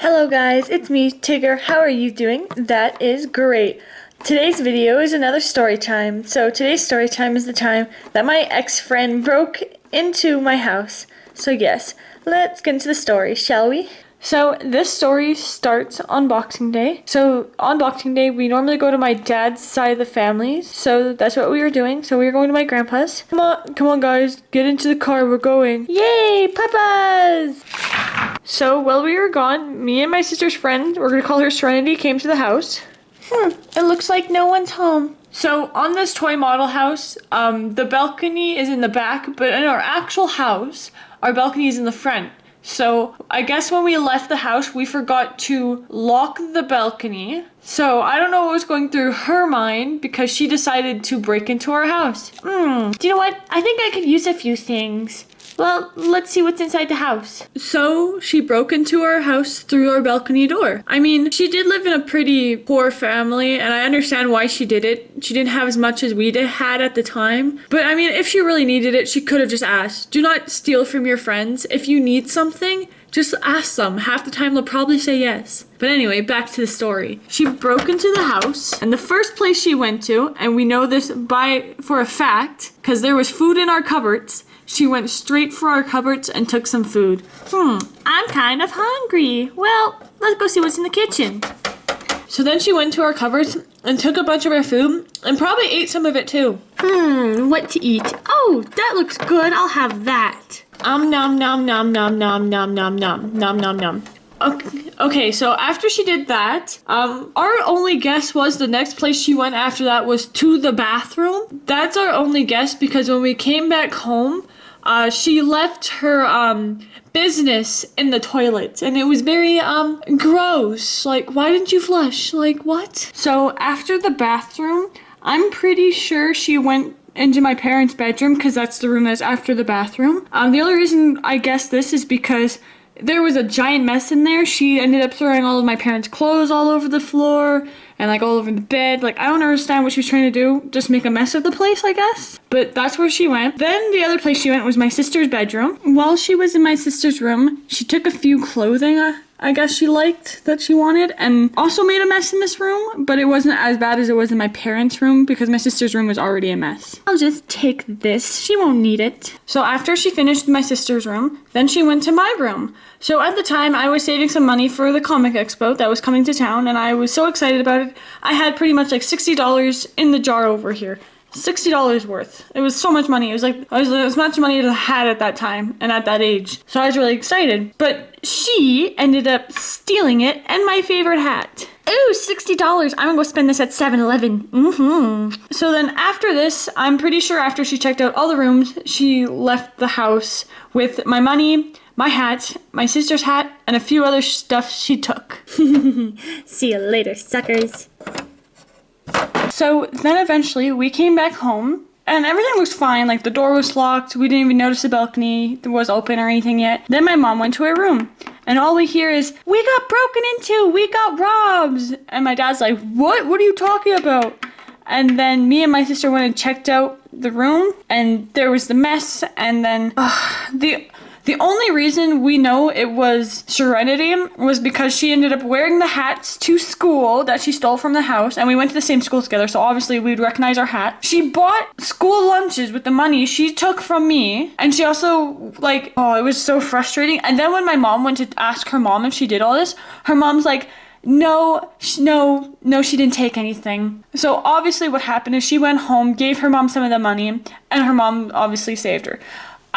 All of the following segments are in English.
Hello guys, it's me, Tigger. How are you doing? That is great. Today's video is another story time. So today's story time is the time that my ex-friend broke into my house. So yes, let's get into the story, shall we? So this story starts on Boxing Day. So on Boxing Day, we normally go to my dad's side of the family. So that's what we were doing. So we were going to my grandpa's. Come on guys, get into the car, we're going. Yay, papas! So while we were gone, me and my sister's friend, we're gonna call her Serenity, came to the house. It looks like no one's home. So on this toy model house, the balcony is in the back, but in our actual house, our balcony is in the front. So I guess when we left the house, we forgot to lock the balcony. So I don't know what was going through her mind because she decided to break into our house. Do you know what? I think I could use a few things. Well, let's see what's inside the house. So she broke into our house through our balcony door. I mean, she did live in a pretty poor family, and I understand why she did it. She didn't have as much as we had at the time. But I mean, if she really needed it, she could have just asked. Do not steal from your friends. If you need something, just ask them. Half the time they'll probably say yes. But anyway, back to the story. She broke into the house, and the first place she went to, and we know this for a fact, because there was food in our cupboards, she went straight for our cupboards and took some food. I'm kind of hungry. Well, let's go see what's in the kitchen. So then she went to our cupboards and took a bunch of our food and probably ate some of it too. What to eat? Oh, that looks good. I'll have that. Nom nom nom nom nom nom nom nom nom nom nom. Okay, so after she did that, our only guess was the next place she went after that was to the bathroom. That's our only guess because when we came back home, she left her business in the toilet, and it was very gross. Like, why didn't you flush? Like, what? So after the bathroom, I'm pretty sure she went into my parents' bedroom because that's the room that's after the bathroom. The only reason I guess this is because there was a giant mess in there. She ended up throwing all of my parents' clothes all over the floor and like all over the bed. Like, I don't understand what she was trying to do. Just make a mess of the place, I guess. But that's where she went. Then the other place she went was my sister's bedroom. While she was in my sister's room, she took a few clothing I guess she liked that she wanted, and also made a mess in this room, but it wasn't as bad as it was in my parents' room because my sister's room was already a mess. I'll just take this. She won't need it. So after she finished my sister's room, then she went to my room. So at the time, I was saving some money for the comic expo that was coming to town, and I was so excited about it. I had pretty much like $60 in the jar over here. $60 worth. It was so much money. It was like as much money as I had at that time and at that age. So I was really excited. But she ended up stealing it and my favorite hat. Ooh, $60. I'm gonna go spend this at 7-Eleven. So then after this, I'm pretty sure after she checked out all the rooms, she left the house with my money, my hat, my sister's hat, and a few other stuff she took. See you later, suckers. So then eventually we came back home and everything was fine. Like, the door was locked. We didn't even notice the balcony was open or anything yet. Then my mom went to her room and all we hear is, "We got broken into, we got robbed." And my dad's like, What are you talking about? And then me and my sister went and checked out the room and there was the mess. And then the only reason we know it was Serenity was because she ended up wearing the hats to school that she stole from the house, and we went to the same school together, so obviously we'd recognize our hat. She bought school lunches with the money she took from me, and she also, like, it was so frustrating. And then when my mom went to ask her mom if she did all this, her mom's like, no, she didn't take anything. So obviously what happened is she went home, gave her mom some of the money, and her mom obviously saved her.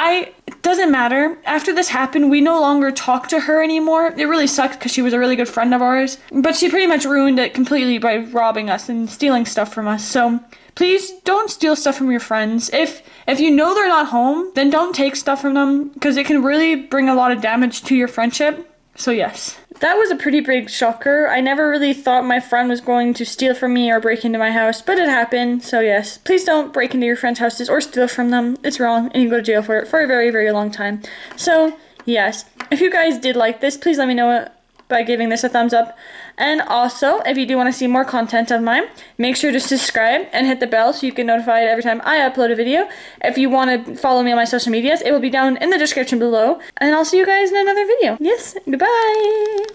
It doesn't matter. After this happened, we no longer talk to her anymore. It really sucked because she was a really good friend of ours. But she pretty much ruined it completely by robbing us and stealing stuff from us. So please don't steal stuff from your friends. If you know they're not home, then don't take stuff from them because it can really bring a lot of damage to your friendship. So yes. That was a pretty big shocker. I never really thought my friend was going to steal from me or break into my house, but it happened, so yes. Please don't break into your friends' houses or steal from them. It's wrong, and you go to jail for it for a very, very long time. So, yes. If you guys did like this, please let me know by giving this a thumbs up. And also, if you do want to see more content of mine, make sure to subscribe and hit the bell so you get notified every time I upload a video. If you want to follow me on my social medias, it will be down in the description below. And I'll see you guys in another video. Yes, goodbye!